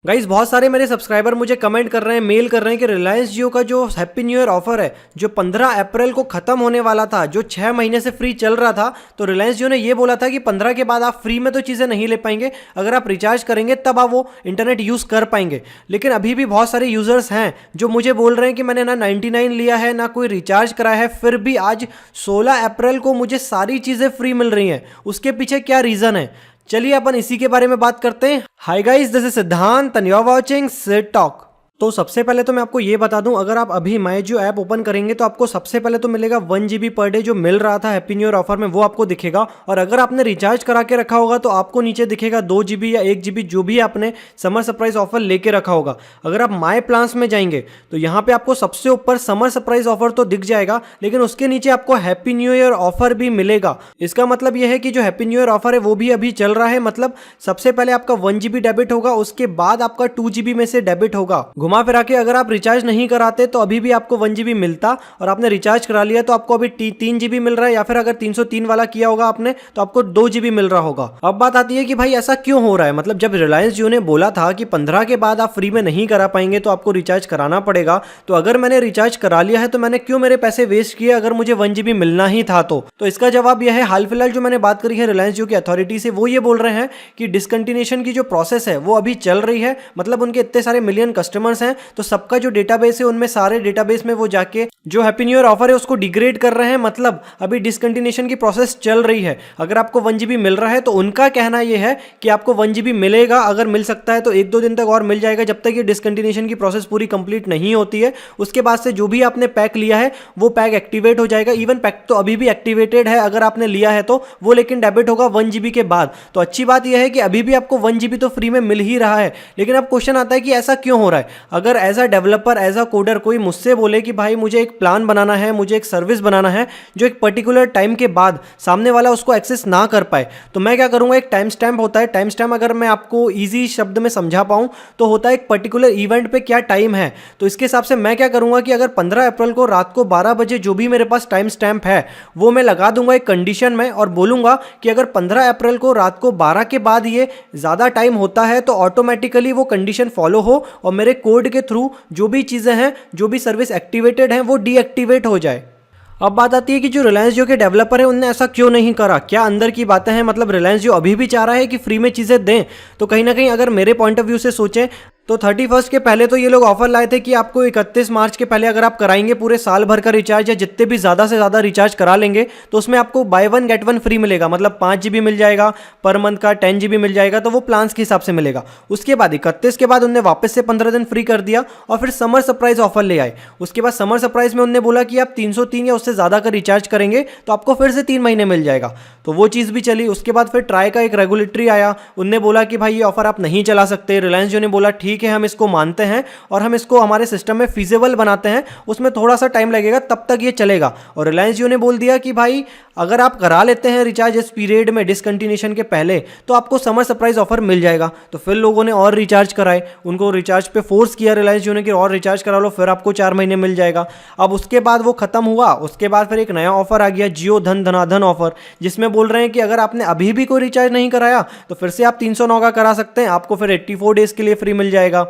Guys बहुत सारे मेरे सब्सक्राइबर मुझे कमेंट कर रहे हैं, मेल कर रहे हैं कि रिलायंस जियो का जो हैप्पी न्यू ईयर ऑफर है जो 15 अप्रैल को खत्म होने वाला था, जो 6 महीने से फ्री चल रहा था, तो रिलायंस जियो ने ये बोला था कि 15 के बाद आप फ्री में तो चीज़ें नहीं ले पाएंगे, अगर आप रिचार्ज करेंगे तब आप वो इंटरनेट यूज़ कर पाएंगे। लेकिन अभी भी बहुत सारे यूज़र्स हैं जो मुझे बोल रहे हैं कि मैंने ना 99 लिया है ना कोई रिचार्ज कराया है, फिर भी आज 16 अप्रैल को मुझे सारी चीज़ें फ्री मिल रही हैं। उसके पीछे क्या रीज़न है, चलिए अपन इसी के बारे में बात करते हैं। Hi guys, this is Siddhant and you are watching Sid talk. तो सबसे पहले तो मैं आपको ये बता दूं, अगर आप अभी माई जियो ऐप ओपन करेंगे तो आपको सबसे पहले तो मिलेगा 1 GB पर डे जो मिल रहा था हैप्पी न्यू ईयर ऑफर में, वो आपको दिखेगा। और अगर आपने रिचार्ज करा के रखा होगा तो आपको नीचे दिखेगा 2 GB या 1 GB जो भी आपने समर सरप्राइज ऑफर लेके रखा होगा। अगर आप माई प्लान्स में जाएंगे तो यहाँ पे आपको सबसे ऊपर समर सरप्राइज ऑफर तो दिख जाएगा, लेकिन उसके नीचे आपको हैप्पी न्यू ईयर ऑफर भी मिलेगा। इसका मतलब यह है कि जो हैप्पी न्यू ईयर ऑफर है वो भी अभी चल रहा है। मतलब सबसे पहले आपका 1 GB डेबिट होगा, उसके बाद आपका 2 GB में से डेबिट होगा। घुमा फिरा के अगर आप रिचार्ज नहीं कराते तो अभी भी आपको 1 GB मिलता, और आपने रिचार्ज करा लिया तो आपको अभी 3 GB मिल रहा है, या फिर अगर 303 वाला किया होगा आपने तो आपको 2 GB मिल रहा होगा। अब बात आती है कि भाई ऐसा क्यों हो रहा है। मतलब जब रिलायंस जियो ने बोला था कि 15 के बाद आप फ्री में नहीं करा पाएंगे तो आपको रिचार्ज कराना पड़ेगा, तो अगर मैंने रिचार्ज करा लिया है तो मैंने क्यों मेरे पैसे वेस्ट किए अगर मुझे 1 GB मिलना ही था तो इसका जवाब यह है, हाल फिलहाल जो मैंने बात करी है रिलायंस जियो की अथॉरिटी से, वो ये बोल रहे हैं कि डिसकंटिन्यूएशन की जो प्रोसेस है वो अभी चल रही है। मतलब उनके इतने सारे मिलियन कस्टमर्स हैं तो सबका जो डेटाबेस है उनमें सारे डेटाबेस में वो जाके जो हैप्पी न्यू ईयर ऑफर है उसको डिग्रेड कर रहे हैं। मतलब अभी डिसकंटिन्यूएशन की प्रोसेस चल रही है। अगर आपको 1 GB मिल रहा है तो उनका कहना यह है कि आपको 1 GB मिलेगा, अगर मिल सकता है तो 1-2 दिन तक और मिल जाएगा, जब तक ये डिसकंटिन्यूएशन की प्रोसेस पूरी कंप्लीट नहीं होती है। उसके बाद से जो भी आपने पैक लिया है वो पैक एक्टिवेट हो जाएगा। इवन पैक तो अभी भी एक्टिवेटेड है अगर आपने लिया है तो वो, लेकिन डेबिट होगा 1 GB के बाद। तो अच्छी बात यह है कि अभी भी आपको 1 GB तो फ्री में मिल ही रहा है। लेकिन अब क्वेश्चन आता है कि ऐसा क्यों हो रहा है। अगर as a developer, as a coder कोई मुझसे बोले कि भाई मुझे एक प्लान बनाना है, मुझे एक सर्विस बनाना है जो एक पर्टिकुलर टाइम के बाद सामने वाला उसको एक्सेस ना कर पाए, तो मैं क्या करूंगा, एक टाइम स्टैम्प होता है। टाइम स्टैम्प अगर मैं आपको इजी शब्द में समझा पाऊं तो होता है एक पर्टिकुलर इवेंट पे क्या टाइम है। तो इसके हिसाब से मैं क्या करूंगा कि अगर 15 अप्रैल को रात को 12 बजे जो भी मेरे पास टाइम स्टैम्प है वो मैं लगा दूंगा एक कंडीशन में, और बोलूंगा कि अगर 15 अप्रैल को रात को 12 के बाद ये ज़्यादा टाइम होता है तो ऑटोमेटिकली वो कंडीशन फॉलो हो और मेरे कोड के थ्रू जो भी चीज़ें हैं, जो भी सर्विस एक्टिवेटेड है वो डीएक्टिवेट हो जाए। अब बात आती है कि जो रिलायंस जियो के डेवलपर है उनने ऐसा क्यों नहीं करा, क्या अंदर की बातें हैं। मतलब रिलायंस जियो अभी भी चाह रहा है कि फ्री में चीज़ें दें, तो कहीं ना कहीं अगर मेरे पॉइंट ऑफ व्यू से सोचें तो 31 के पहले तो ये लोग ऑफर लाए थे कि आपको 31 मार्च के पहले अगर आप कराएंगे पूरे साल भर का रिचार्ज या जितने भी ज़्यादा से ज़्यादा रिचार्ज करा लेंगे तो उसमें आपको बाय 1 गेट 1 फ्री मिलेगा। मतलब 5 GB मिल जाएगा पर मंथ का, 10 GB मिल जाएगा, तो वो प्लान्स के हिसाब से मिलेगा। उसके बाद 31 के बाद उन्होंने वापस से 15 दिन फ्री कर दिया और फिर समर सरप्राइज ऑफर ले आए। उसके बाद समर सरप्राइज में उन्होंने बोला कि आप 303 या उससे ज़्यादा का रिचार्ज करेंगे तो आपको फिर से 3 महीने मिल जाएगा, तो वो चीज़ भी चली। उसके बाद फिर ट्राई का एक रेगुलेटरी आया, उनने बोला कि भाई ये ऑफर आप नहीं चला सकते। रिलायंस जियो ने बोला ठीक है, हम इसको मानते हैं और हम इसको हमारे सिस्टम में फीजेबल बनाते हैं, उसमें थोड़ा सा टाइम लगेगा तब तक ये चलेगा। और रिलायंस जियो ने बोल दिया कि भाई अगर आप करा लेते हैं रिचार्ज इस पीरियड में डिसकंटिन्यूएशन के पहले तो आपको समर सरप्राइज ऑफर मिल जाएगा। तो फिर लोगों ने और रिचार्ज कराए, उनको रिचार्ज पे फोर्स किया रिलायंस जियो ने कि और रिचार्ज करा लो, फिर आपको 4 महीने मिल जाएगा। अब उसके बाद वो खत्म हुआ, उसके बाद फिर एक नया ऑफर आ गया, जियो धन धनाधन ऑफर, जिसमें बोल रहे हैं कि अगर आपने अभी भी कोई रिचार्ज नहीं कराया तो फिर से आप 309 का करा सकते हैं, आपको फिर 84 डेज के लिए फ्री मिल जाएगा।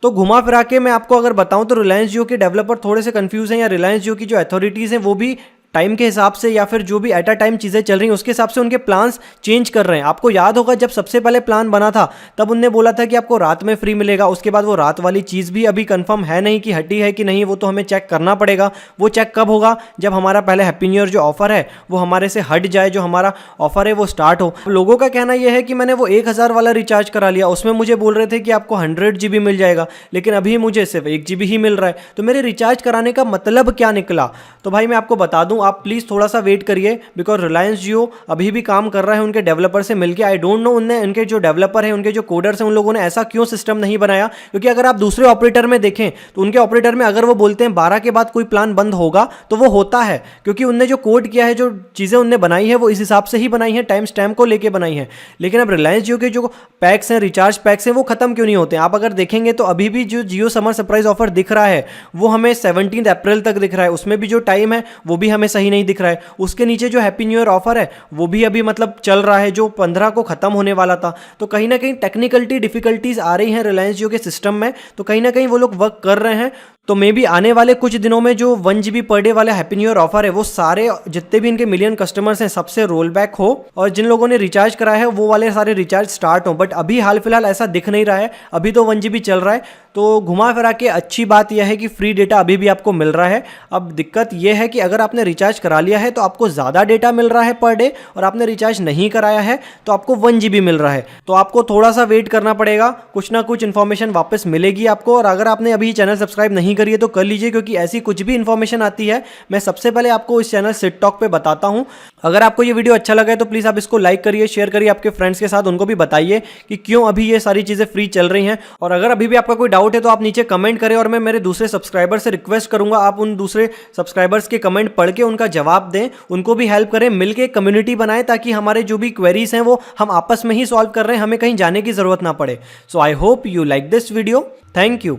तो घुमा फिरा के मैं आपको अगर बताऊं तो रिलायंस जियो के डेवलपर थोड़े से कंफ्यूज हैं, या रिलायंस जियो की जो अथॉरिटीज़ हैं वो भी टाइम के हिसाब से या फिर जो भी एट अ टाइम चीज़ें चल रही हैं उसके हिसाब से उनके प्लान्स चेंज कर रहे हैं। आपको याद होगा जब सबसे पहले प्लान बना था तब उनने बोला था कि आपको रात में फ्री मिलेगा। उसके बाद वो रात वाली चीज़ भी अभी कंफर्म है नहीं कि हटी है कि नहीं, वो तो हमें चेक करना पड़ेगा। वो चेक कब होगा, जब हमारा पहले हैप्पी न्यू ईयर जो ऑफर है वो हमारे से हट जाए, जो हमारा ऑफर है वो स्टार्ट हो। लोगों का कहना यह है कि मैंने वो 1000 वाला रिचार्ज करा लिया, उसमें मुझे बोल रहे थे कि आपको 100 GB मिल जाएगा, लेकिन अभी मुझे सिर्फ 1 GB ही मिल रहा है। तो मेरे रिचार्ज कराने का मतलब क्या निकला। तो भाई मैं आपको बता दूं, आप प्लीज़ थोड़ा सा वेट करिए, बिकॉज रिलायंस जियो अभी भी काम कर रहा है उनके डेवलपर से मिलकर। आई डोंट नो उनके जो डेवलपर हैं, उनके जो कोडर्स हैं, उन लोगों ने ऐसा क्यों सिस्टम नहीं बनाया। क्योंकि अगर आप दूसरे ऑपरेटर में देखें तो उनके ऑपरेटर में अगर वो बोलते हैं 12 के बाद कोई प्लान बंद होगा तो वो होता है, क्योंकि उनने जो कोड किया है, जो चीज़ें उनने बनाई है वो इस हिसाब से ही बनाई है, टाइम स्टैम्प को लेके बनाई है। लेकिन अब रिलायंस जियो के जो पैक्स हैं, रिचार्ज पैक्स हैं, वो खत्म क्यों नहीं होते। आप अगर देखेंगे तो अभी भी जो जियो समर सरप्राइज ऑफर दिख रहा है वो हमें 17 अप्रैल तक दिख रहा है, उसमें भी जो टाइम है वो भी हमें हमें सही नहीं दिख रहा है। उसके नीचे जो हैप्पी न्यू ईयर ऑफर है वो भी अभी मतलब चल रहा है, जो 15 को खत्म होने वाला था। तो कहीं ना कहीं टेक्निकलिटी डिफिकल्टीज आ रही हैं रिलायंस जियो के सिस्टम में, तो कहीं ना कहीं वो लोग वर्क कर रहे हैं। तो मे बी आने वाले कुछ दिनों में जो 1 GB पर डे वाले हैप्पी न्यू ईयर ऑफर है वो सारे जितने भी इनके मिलियन कस्टमर्स हैं सबसे रोल बैक हो, और जिन लोगों ने रिचार्ज कराया है वो वाले सारे रिचार्ज स्टार्ट हो। बट अभी हाल फिलहाल ऐसा दिख नहीं रहा है, अभी तो 1 GB चल रहा है। तो घुमा फिरा के अच्छी बात यह है कि फ्री डेटा अभी भी आपको मिल रहा है। अब दिक्कत यह है कि अगर आपने रिचार्ज करा लिया है तो आपको ज़्यादा डेटा मिल रहा है पर डे, और आपने रिचार्ज नहीं कराया है तो आपको 1 GB मिल रहा है। तो आपको थोड़ा सा वेट करना पड़ेगा, कुछ ना कुछ इन्फॉर्मेशन वापस मिलेगी आपको। और अगर आपने अभी चैनल सब्सक्राइब नहीं करी है तो कर लीजिए, क्योंकि ऐसी कुछ भी इन्फॉर्मेशन आती है मैं सबसे पहले आपको इस चैनल सिट टॉक पे बताता हूं। अगर आपको ये वीडियो अच्छा लगा है तो प्लीज़ आप इसको लाइक करिए, शेयर करिए आपके फ्रेंड्स के साथ, उनको भी बताइए कि क्यों अभी ये सारी चीज़ें फ्री चल रही हैं। और अगर अभी भी आपका कोई डाउट है तो आप नीचे कमेंट करें, और मैं मेरे दूसरे सब्सक्राइबर से रिक्वेस्ट करूंगा आप उन दूसरे सब्सक्राइबर्स के कमेंट पढ़ के उनका जवाब दें, उनको भी हेल्प करें, मिलकर एक कम्युनिटी बनाएं, ताकि हमारे जो भी क्वेरीज हैं वो हम आपस में ही सॉल्व कर रहे हैं, हमें कहीं जाने की जरूरत ना पड़े। So I hope you like this video. Thank you.